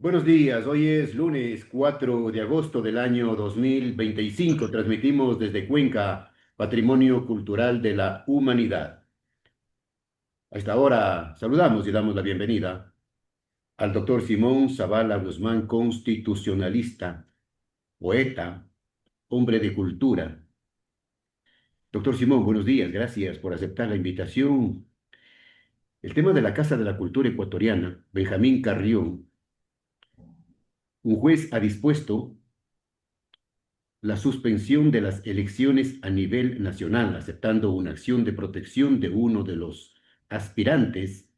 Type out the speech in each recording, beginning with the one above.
Buenos días, hoy es lunes 4 de agosto del año 2025. Transmitimos desde Cuenca, Patrimonio Cultural de la Humanidad. A esta hora saludamos y damos la bienvenida al doctor Simón Zavala Guzmán, constitucionalista, poeta, hombre de cultura. Doctor Simón, buenos días, gracias por aceptar la invitación. El tema de la Casa de la Cultura Ecuatoriana, Benjamín Carrión, un juez ha dispuesto la suspensión de las elecciones a nivel nacional, aceptando una acción de protección de uno de los aspirantes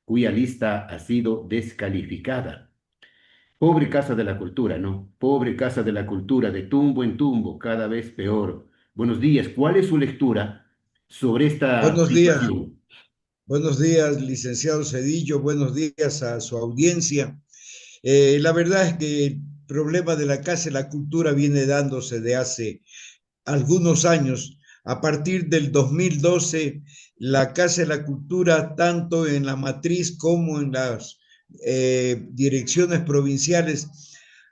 cuya lista ha sido descalificada. Pobre Casa de la Cultura, ¿no? Pobre Casa de la Cultura, de tumbo en tumbo, cada vez peor. Buenos días, ¿cuál es su lectura sobre esta Buenos días, situación? buenos días, licenciado Cedillo, buenos días a su audiencia. La verdad es que el problema de la Casa de la Cultura viene dándose de hace algunos años. A partir del 2012, la Casa de la Cultura, tanto en la matriz como en las direcciones provinciales,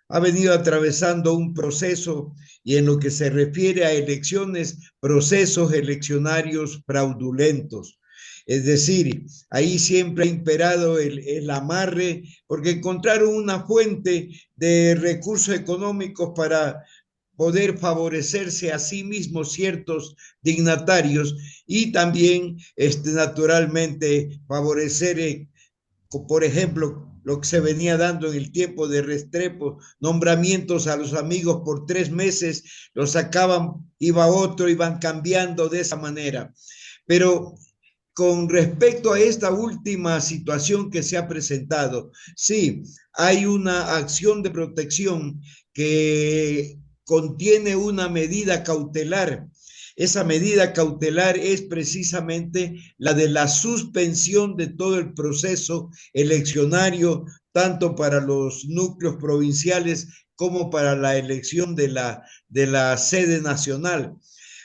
ha venido atravesando un proceso y en lo que se refiere a elecciones, procesos eleccionarios fraudulentos. Es decir, ahí siempre ha imperado el amarre, porque encontraron una fuente de recursos económicos para poder favorecerse a sí mismos ciertos dignatarios y también, naturalmente, favorecer, por ejemplo, lo que se venía dando en el tiempo de Restrepo, nombramientos a los amigos por 3 meses, los sacaban, iba otro, iban cambiando de esa manera. Pero con respecto a esta última situación que se ha presentado, sí, hay una acción de protección que contiene una medida cautelar. Esa medida cautelar es precisamente la de la suspensión de todo el proceso eleccionario, tanto para los núcleos provinciales como para la elección de la sede nacional.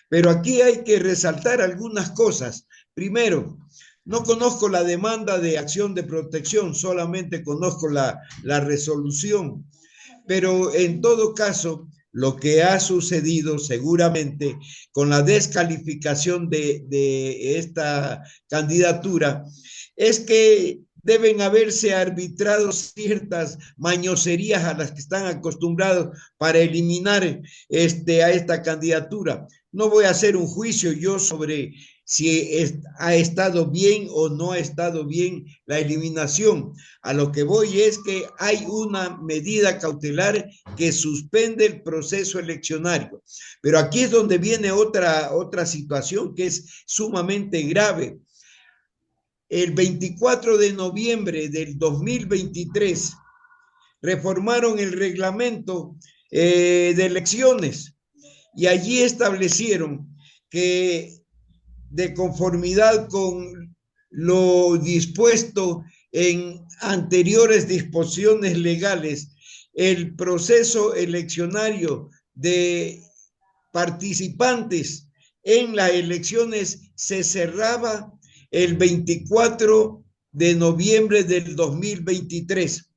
Pero aquí hay que resaltar algunas cosas. Primero, no conozco la demanda de acción de protección, solamente conozco la resolución, pero en todo caso, lo que ha sucedido seguramente con la descalificación de esta candidatura es que deben haberse arbitrado ciertas mañoserías a las que están acostumbrados para eliminar a esta candidatura. No voy a hacer un juicio yo sobre si ha estado bien o no ha estado bien la eliminación. A lo que voy es que hay una medida cautelar que suspende el proceso eleccionario. Pero aquí es donde viene otra situación que es sumamente grave. El 24 de noviembre del 2023 reformaron el reglamento de elecciones y allí establecieron que de conformidad con lo dispuesto en anteriores disposiciones legales, el proceso eleccionario de participantes en las elecciones se cerraba el 24 de noviembre del 2023.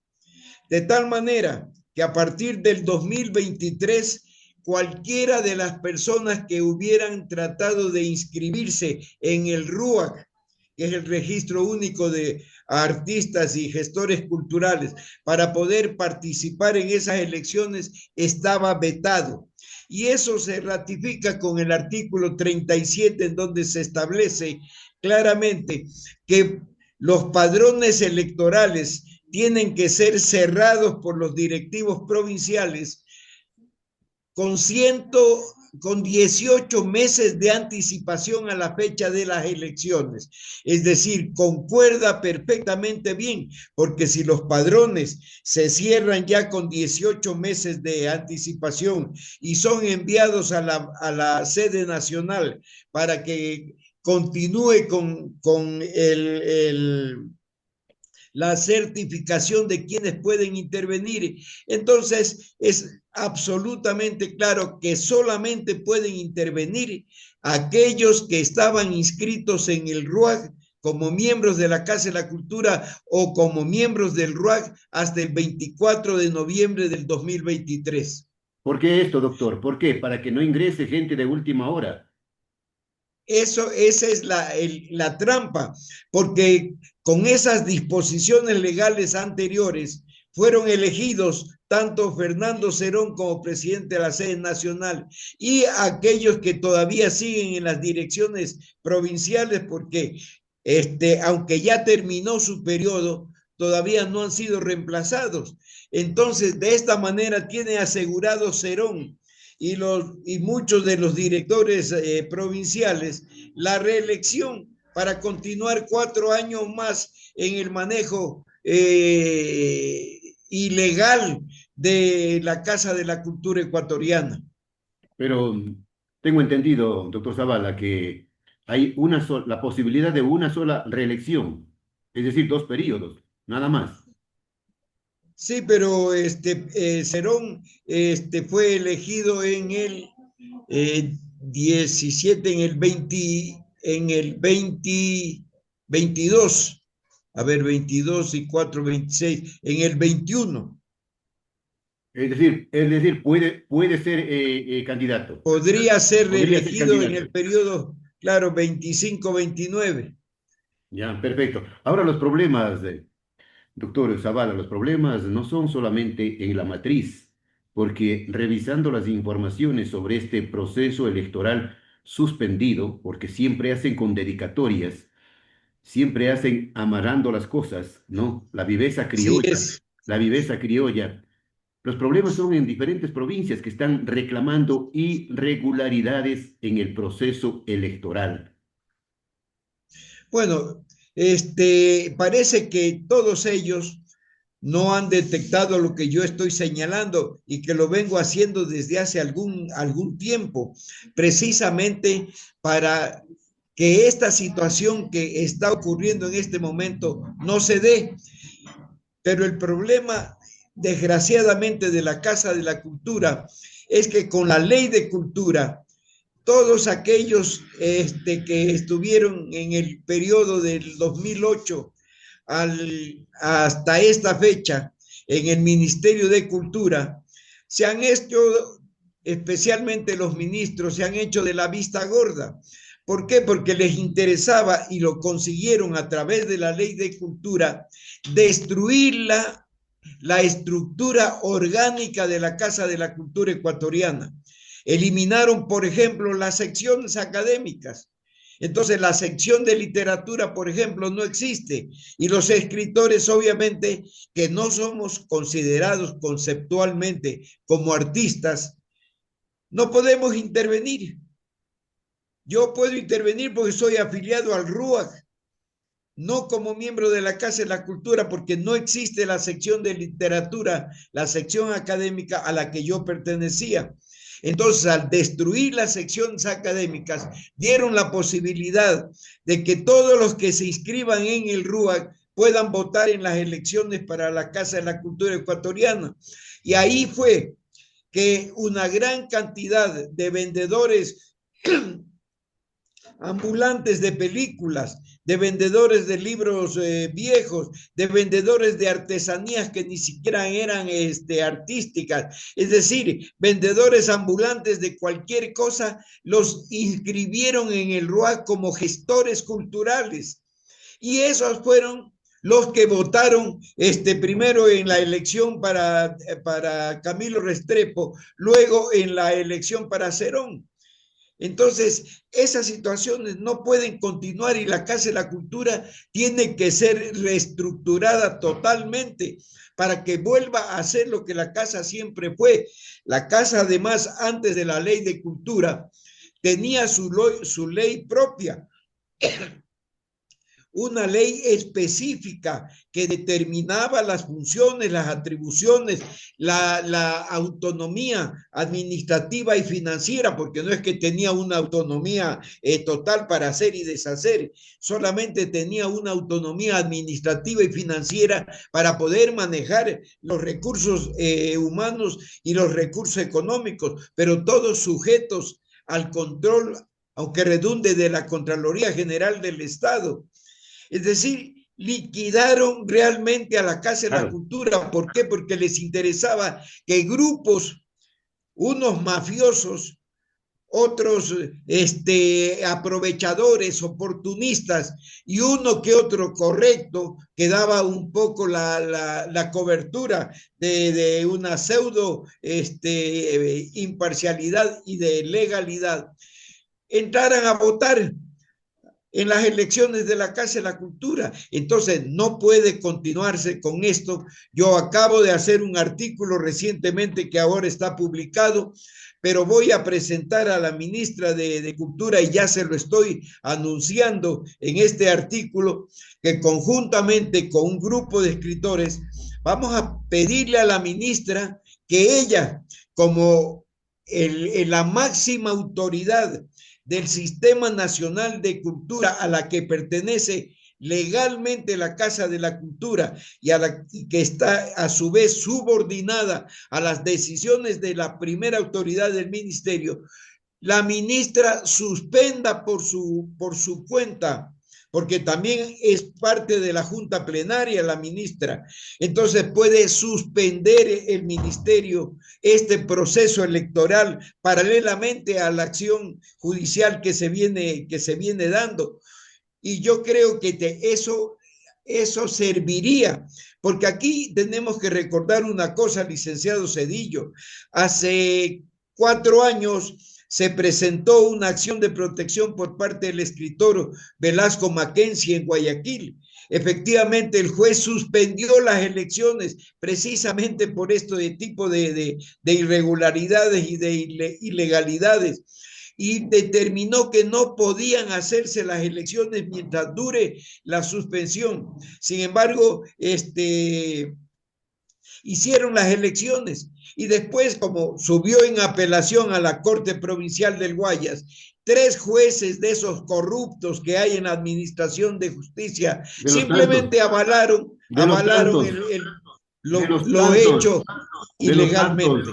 De tal manera que a partir del 2023 cualquiera de las personas que hubieran tratado de inscribirse en el RUAC, que es el Registro Único de Artistas y Gestores Culturales, para poder participar en esas elecciones, estaba vetado. Y eso se ratifica con el artículo 37, en donde se establece claramente que los padrones electorales tienen que ser cerrados por los directivos provinciales con, con 18 meses de anticipación a la fecha de las elecciones. Es decir, concuerda perfectamente bien, porque si los padrones se cierran ya con 18 meses de anticipación y son enviados a la sede nacional para que continúe con la certificación de quienes pueden intervenir. Entonces, es absolutamente claro que solamente pueden intervenir aquellos que estaban inscritos en el RUAG como miembros de la Casa de la Cultura o como miembros del RUAC hasta el 24 de noviembre del 2023. ¿Por qué esto, doctor? ¿Por qué? Para que no ingrese gente de última hora. Esa es la trampa, porque con esas disposiciones legales anteriores fueron elegidos tanto Fernando Cerón como presidente de la sede nacional y aquellos que todavía siguen en las direcciones provinciales, porque aunque ya terminó su periodo, todavía no han sido reemplazados. Entonces, de esta manera tiene asegurado Cerón y muchos de los directores provinciales la reelección para continuar 4 años más en el manejo ilegal de la Casa de la Cultura Ecuatoriana. Pero tengo entendido, doctor Zavala, que hay la posibilidad de una sola reelección, es decir, 2 periodos, nada más. Sí, pero Cerón fue elegido en el 17, en el 22, a ver, 22 y 4, 26, en el 21. Puede ser candidato. Podría ser Podría ser reelegido en candidato. el periodo, claro, 25-29. Ya, perfecto. Ahora los problemas, doctor Zavala, los problemas no son solamente en la matriz, porque revisando las informaciones sobre este proceso electoral suspendido, porque siempre hacen con dedicatorias, siempre hacen amarrando las cosas, ¿no? Sí es. La viveza criolla. Los problemas son en diferentes provincias que están reclamando irregularidades en el proceso electoral. Bueno, parece que todos ellos no han detectado lo que yo estoy señalando y que lo vengo haciendo desde hace algún tiempo, precisamente para que esta situación que está ocurriendo en este momento no se dé. Pero el problema, desgraciadamente, de la Casa de la Cultura es que con la ley de cultura, todos aquellos que estuvieron en el periodo del 2008 hasta esta fecha en el Ministerio de Cultura, se han hecho, especialmente los ministros, se han hecho de la vista gorda. ¿Por qué? Porque les interesaba y lo consiguieron a través de la ley de cultura, destruir la estructura orgánica de la Casa de la Cultura Ecuatoriana. Eliminaron, por ejemplo, las secciones académicas. Entonces, la sección de literatura, por ejemplo, no existe. Y los escritores, obviamente, que no somos considerados conceptualmente como artistas, no podemos intervenir. Yo puedo intervenir porque soy afiliado al RUAC, no como miembro de la Casa de la Cultura, porque no existe la sección de literatura, la sección académica a la que yo pertenecía. Entonces, al destruir las secciones académicas, dieron la posibilidad de que todos los que se inscriban en el RUAC puedan votar en las elecciones para la Casa de la Cultura Ecuatoriana. Y ahí fue que una gran cantidad de vendedores ambulantes de películas, de vendedores de libros viejos, de vendedores de artesanías que ni siquiera eran artísticas, es decir, vendedores ambulantes de cualquier cosa, los inscribieron en el RUAC como gestores culturales. Y esos fueron los que votaron primero en la elección para Camilo Restrepo, luego en la elección para Cerón. Entonces, esas situaciones no pueden continuar y la Casa de la Cultura tiene que ser reestructurada totalmente para que vuelva a ser lo que la Casa siempre fue. La Casa, además, antes de la ley de cultura, tenía su ley propia, una ley específica que determinaba las funciones, las atribuciones, la autonomía administrativa y financiera, porque no es que tenía una autonomía total para hacer y deshacer, solamente tenía una autonomía administrativa y financiera para poder manejar los recursos humanos y los recursos económicos, pero todos sujetos al control, aunque redunde, de la Contraloría General del Estado. Es decir, liquidaron realmente a la Casa de la Claro, Cultura. ¿Por qué? Porque les interesaba que grupos, unos mafiosos, otros aprovechadores, oportunistas y uno que otro correcto que daba un poco la cobertura de una pseudo imparcialidad y de legalidad, entraran a votar en las elecciones de la Casa de la Cultura. Entonces, no puede continuarse con esto. Yo acabo de hacer un artículo recientemente que ahora está publicado, pero voy a presentar a la ministra de Cultura y ya se lo estoy anunciando en este artículo, que conjuntamente con un grupo de escritores vamos a pedirle a la ministra que ella, como la máxima autoridad del Sistema Nacional de Cultura a la que pertenece legalmente la Casa de la Cultura y que está a su vez subordinada a las decisiones de la primera autoridad del ministerio, la ministra suspenda por su cuenta, porque también es parte de la Junta Plenaria la ministra. Entonces puede suspender el ministerio este proceso electoral paralelamente a la acción judicial que se viene dando. Y yo creo que eso serviría, porque aquí tenemos que recordar una cosa, licenciado Zedillo. Hace 4 años se presentó una acción de protección por parte del escritor Velasco Mackenzie en Guayaquil. Efectivamente, el juez suspendió las elecciones precisamente por esto de tipo de irregularidades y de ilegalidades, y determinó que no podían hacerse las elecciones mientras dure la suspensión. Sin embargo, hicieron las elecciones y después, como subió en apelación a la Corte Provincial del Guayas, 3 jueces de esos corruptos que hay en la administración de justicia de los tantos, simplemente avalaron de los tantos, de los lo tantos, hecho de los tantos, ilegalmente.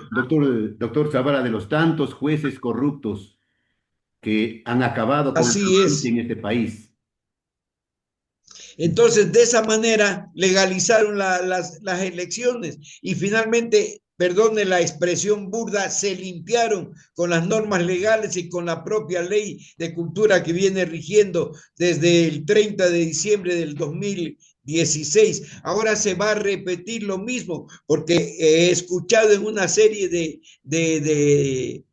doctor Zavala, de los tantos jueces corruptos que han acabado con la Así justicia es. en este país. Entonces, de esa manera legalizaron las elecciones y finalmente, perdone la expresión burda, se limpiaron con las normas legales y con la propia ley de cultura que viene rigiendo desde el 30 de diciembre del 2016. Ahora se va a repetir lo mismo, porque he escuchado en una serie de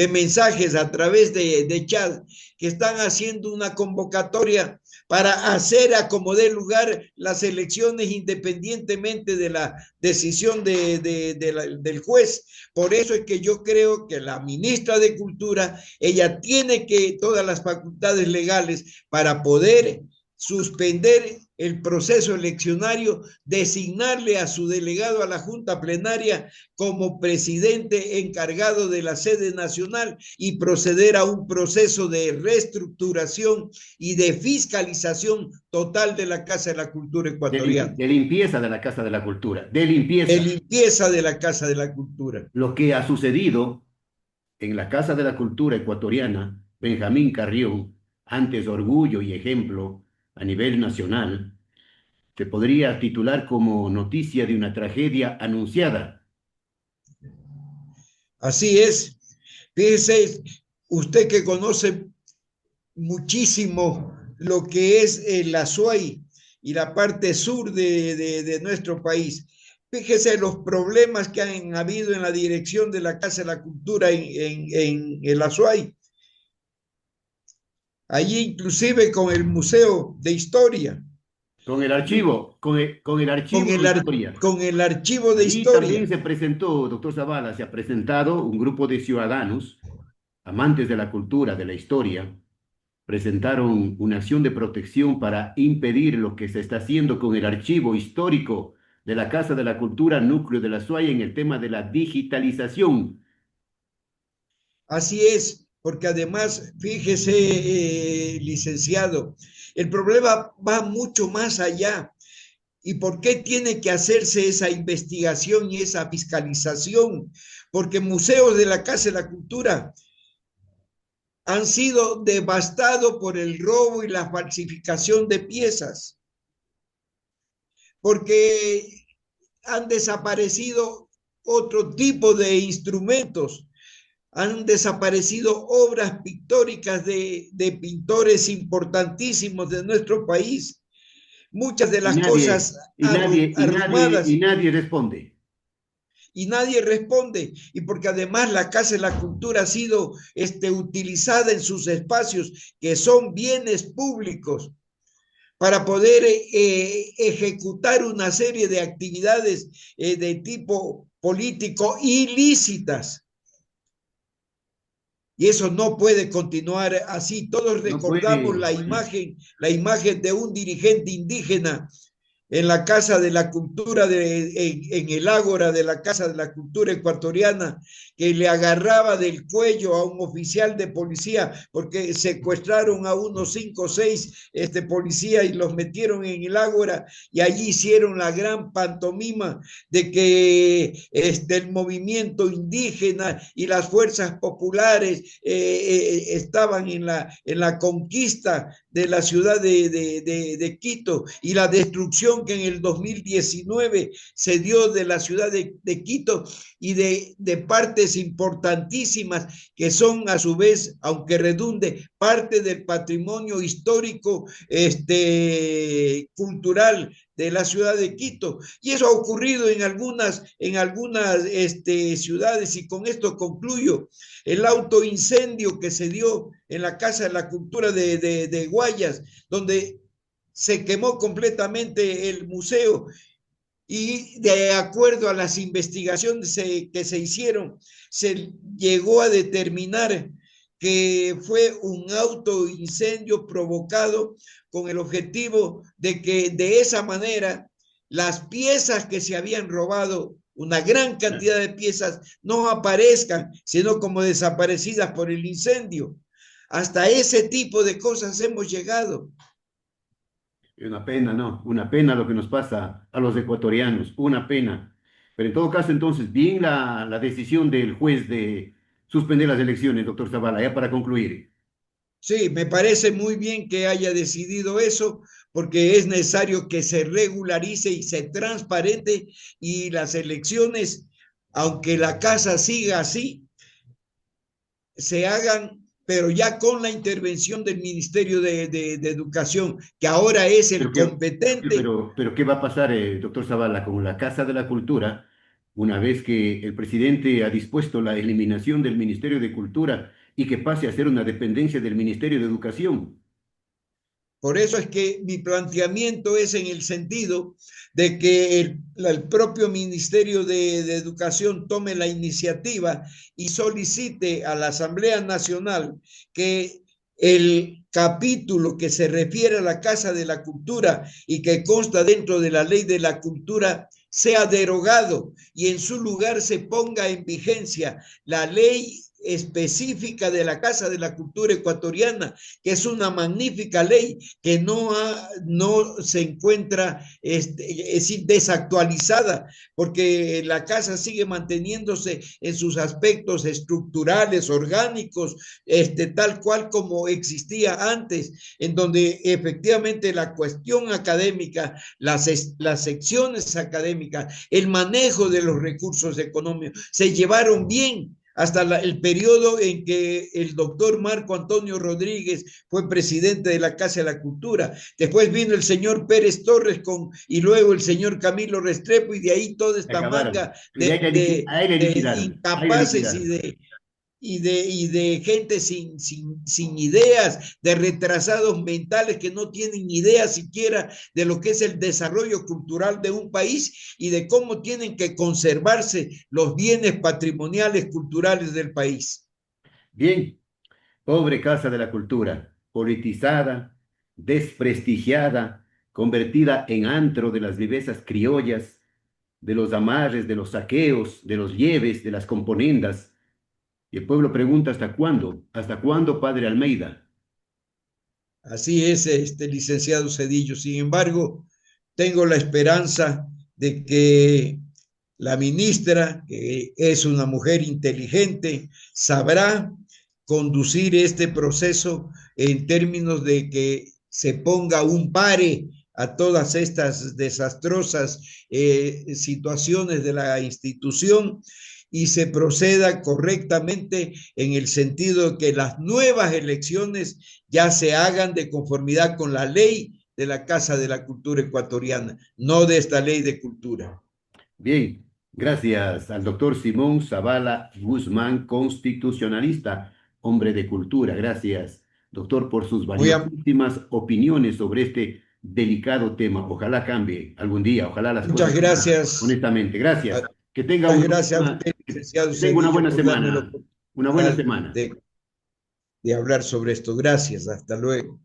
mensajes a través de chat que están haciendo una convocatoria para hacer a como dé lugar las elecciones independientemente de la decisión del juez. Por eso es que yo creo que la ministra de Cultura, ella tiene que todas las facultades legales para poder suspender el proceso eleccionario, designarle a su delegado a la Junta Plenaria como presidente encargado de la sede nacional y proceder a un proceso de reestructuración y de fiscalización total de la Casa de la Cultura ecuatoriana. De limpieza de la Casa de la Cultura, de De limpieza. limpieza de la Casa de la Cultura. Lo que ha sucedido en la Casa de la Cultura ecuatoriana, Benjamín Carrión, antes orgullo y ejemplo a nivel nacional, se podría titular como noticia de una tragedia anunciada. Así es. Fíjese, usted que conoce muchísimo lo que es el Azuay y la parte sur de nuestro país. Fíjese los problemas que han habido en la dirección de la Casa de la Cultura en el Azuay. Allí inclusive con el Museo de Historia. Con el archivo, con el archivo de historia. Con el archivo de Allí también historia. se presentó, doctor Zavala, se ha presentado un grupo de ciudadanos, amantes de la cultura, de la historia, presentaron una acción de protección para impedir lo que se está haciendo con el archivo histórico de la Casa de la Cultura Núcleo de la SUAY en el tema de la digitalización. Así es, porque además, fíjese, licenciado, el problema va mucho más allá. ¿Y por qué tiene que hacerse esa investigación y esa fiscalización? Porque museos de la Casa de la Cultura han sido devastados por el robo y la falsificación de piezas. porque han desaparecido otro tipo de instrumentos, han desaparecido obras pictóricas de pintores importantísimos de nuestro país. Muchas de Y las nadie, cosas y arrumadas nadie responde. y nadie responde. Y porque además la Casa de la Cultura ha sido utilizada en sus espacios, que son bienes públicos, para poder ejecutar una serie de actividades de tipo político ilícitas. Y eso no puede continuar así. Todos No recordamos puede. la imagen de un dirigente indígena en la Casa de la Cultura, en el Ágora de la Casa de la Cultura ecuatoriana, que le agarraba del cuello a un oficial de policía porque secuestraron a unos 5 o 6 policías y los metieron en el Ágora, y allí hicieron la gran pantomima de que el movimiento indígena y las fuerzas populares estaban en la conquista de la ciudad de Quito, y la destrucción que en el 2019 se dio de la ciudad de Quito y de partes importantísimas que son a su vez, aunque redunde, parte del patrimonio histórico cultural de la ciudad de Quito. Y eso ha ocurrido en algunas ciudades, y con esto concluyo. El autoincendio que se dio en la Casa de la Cultura de Guayas, donde se quemó completamente el museo, y de acuerdo a las investigaciones que se hicieron, se llegó a determinar que fue un autoincendio provocado con el objetivo de que de esa manera las piezas que se habían robado, una gran cantidad de piezas, no aparezcan, sino como desaparecidas por el incendio. Hasta ese tipo de cosas hemos llegado. Es una pena, ¿no? Una pena lo que nos pasa a los ecuatorianos, una pena. Pero en todo caso, entonces, bien la decisión del juez de suspender las elecciones, doctor Zavala, ya para concluir. Sí, me parece muy bien que haya decidido eso, porque es necesario que se regularice y se transparente, y las elecciones, aunque la casa siga así, se hagan, pero ya con la intervención del Ministerio de Educación, que ahora es Pero el qué, competente. pero ¿qué va a pasar, doctor Zavala, con la Casa de la Cultura, una vez que el presidente ha dispuesto la eliminación del Ministerio de Cultura y que pase a ser una dependencia del Ministerio de Educación? Por eso es que mi planteamiento es en el sentido de que el propio Ministerio de Educación tome la iniciativa y solicite a la Asamblea Nacional que el capítulo que se refiere a la Casa de la Cultura y que consta dentro de la Ley de la Cultura sea derogado, y en su lugar se ponga en vigencia la ley específica de la Casa de la Cultura ecuatoriana, que es una magnífica ley que no se encuentra es decir, desactualizada, porque la casa sigue manteniéndose en sus aspectos estructurales, orgánicos, tal cual como existía antes, en donde efectivamente la cuestión académica, las secciones académicas, el manejo de los recursos económicos se llevaron bien hasta el periodo en que el doctor Marco Antonio Rodríguez fue presidente de la Casa de la Cultura. Después vino el señor Pérez Torres y luego el señor Camilo Restrepo, y de ahí toda Se esta acabaron. manga Y ahí le de liquidaron. Ahí le incapaces liquidaron. y de gente sin ideas, de retrasados mentales que no tienen idea siquiera de lo que es el desarrollo cultural de un país y de cómo tienen que conservarse los bienes patrimoniales culturales del país. Bien, pobre Casa de la Cultura, politizada, desprestigiada, convertida en antro de las vivezas criollas, de los amarres, de los saqueos, de los lleves, de las componendas. Y el pueblo pregunta: hasta cuándo, padre Almeida? Así es, licenciado Cedillo. Sin embargo, tengo la esperanza de que la ministra, que es una mujer inteligente, sabrá conducir este proceso en términos de que se ponga un pare a todas estas desastrosas situaciones de la institución y se proceda correctamente en el sentido de que las nuevas elecciones ya se hagan de conformidad con la ley de la Casa de la Cultura Ecuatoriana, no de esta ley de cultura. Bien, gracias al doctor Simón Zavala Guzmán, constitucionalista, hombre de cultura. Gracias, doctor, por sus valiosísimas opiniones sobre este delicado tema. Ojalá cambie algún día, ojalá las Muchas cosas cambian, gracias. honestamente. Gracias. Que tenga Muchas gracias a usted, licenciado que tenga una Cedillo, buena por darme la semana. Una buena oportunidad semana. de hablar sobre esto. Gracias. Hasta luego.